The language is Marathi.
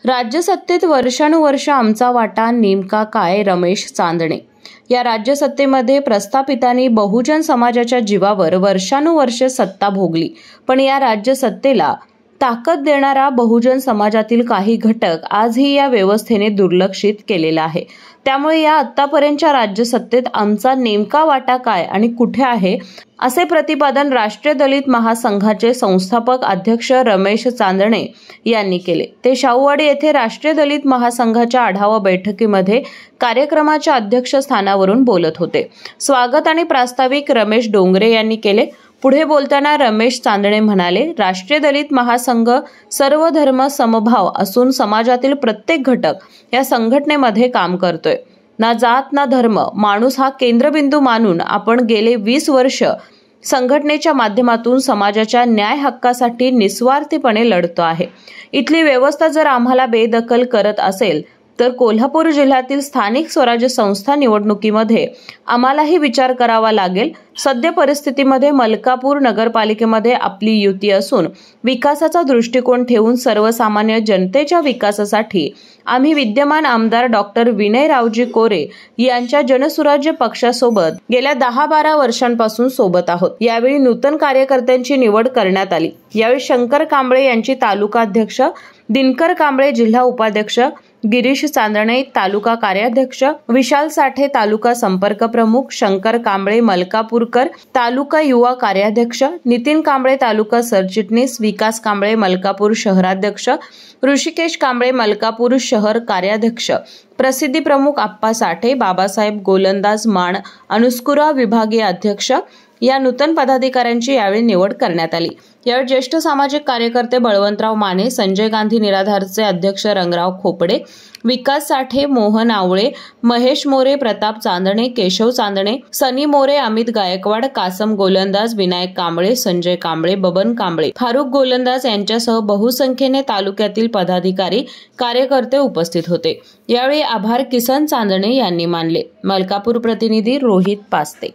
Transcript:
राज्यसत्तेत वर्षानुवर्ष आमचा वाटा नेमका काय? रमेश चांदणे. या राज्यसत्तेमध्ये प्रस्थापितांनी बहुजन समाजाच्या जीवावर वर्षानुवर्ष सत्ता भोगली, पण या राज्यसत्तेला ताकद देणारा बहुजन समाजातील काही घटक आजही या व्यवस्थेने दुर्लक्षित केलेला आहे. त्यामुळे या आतापर्यंतच्या राज्यसत्तेत आमचा नेमका वाटा काय आणि कुठे आहे, असे प्रतिपादन राष्ट्रीय दलित महासंघाचे संस्थापक अध्यक्ष रमेश चांदणे यांनी केले. ते शाहूवाडी येथे राष्ट्रीय दलित महासंघाच्या आढावा बैठकीमध्ये कार्यक्रमाच्या अध्यक्षस्थानावरून बोलत होते. स्वागत आणि प्रास्ताविक रमेश डोंगरे यांनी केले. पुढे बोलताना रमेश चांदणे म्हणाले, राष्ट्रीय दलित महासंघ सर्व धर्म समभाव असून समाजातील प्रत्येक घटक या संघटनेमध्ये काम करतोय. ना जात ना धर्म, माणूस हा केंद्रबिंदू मानून आपण गेले 20 वर्ष संघटनेच्या माध्यमातून समाजाच्या न्याय हक्कासाठी निस्वार्थीपणे लढतो आहे. इथली व्यवस्था जर आम्हाला बेदखल करत असेल तर कोल्हापूर जिल्ह्यातील स्थानिक स्वराज्य संस्था निवडणुकीमध्ये आम्हालाही विचार करावा लागेल. सद्य परिस्थितीमध्ये मलकापूर नगरपालिकेमध्ये आपली युती असून विकासाचा दृष्टिकोन ठेवून सर्वसामान्य जनतेच्या विकासासाठी आम्ही विद्यमान आमदार डॉक्टर विनयरावजी कोरे यांच्या जनसुराज्य पक्षासोबत गेल्या 10-12 वर्षांपासून सोबत आहोत. यावेळी नूतन कार्यकर्त्यांची निवड करण्यात आली. यावेळी शंकर कांबळे यांची तालुका अध्यक्ष, दिनकर कांबळे जिल्हा उपाध्यक्ष, गिरीश चांदणे तालुका कार्याध्यक्ष, विशाल साठे तालुका संपर्क प्रमुख, शंकर कांबळे मलकापूरकर तालुका युवा कार्याध्यक्ष, नितीन कांबळे तालुका सरचिटणीस, विकास कांबळे मलकापूर शहराध्यक्ष, ऋषिकेश कांबळे मलकापूर शहर कार्याध्यक्ष, प्रसिद्धी प्रमुख आप्पा साठे, बाबासाहेब गोलंदाज माण अनुस्कुरा विभागीय अध्यक्ष या नूतन पदाधिकाऱ्यांची यावेळी निवड करण्यात आली. यावेळी ज्येष्ठ सामाजिक कार्यकर्ते बळवंतराव माने, संजय गांधी निराधारचे अध्यक्ष रंगराव खोपडे, विकास साठे, मोहन आवळे, महेश मोरे, प्रताप चांदणे, केशव चांदणे, सनी मोरे, अमित गायकवाड, कासम गोलंदाज, विनायक कांबळे, संजय कांबळे, बबन कांबळे, फारुख गोलंदाज यांच्यासह बहुसंख्येने तालुक्यातील पदाधिकारी कार्यकर्ते उपस्थित होते. यावेळी आभार किसन चांदणे यांनी मानले. मलकापूर प्रतिनिधी रोहित पास्ते.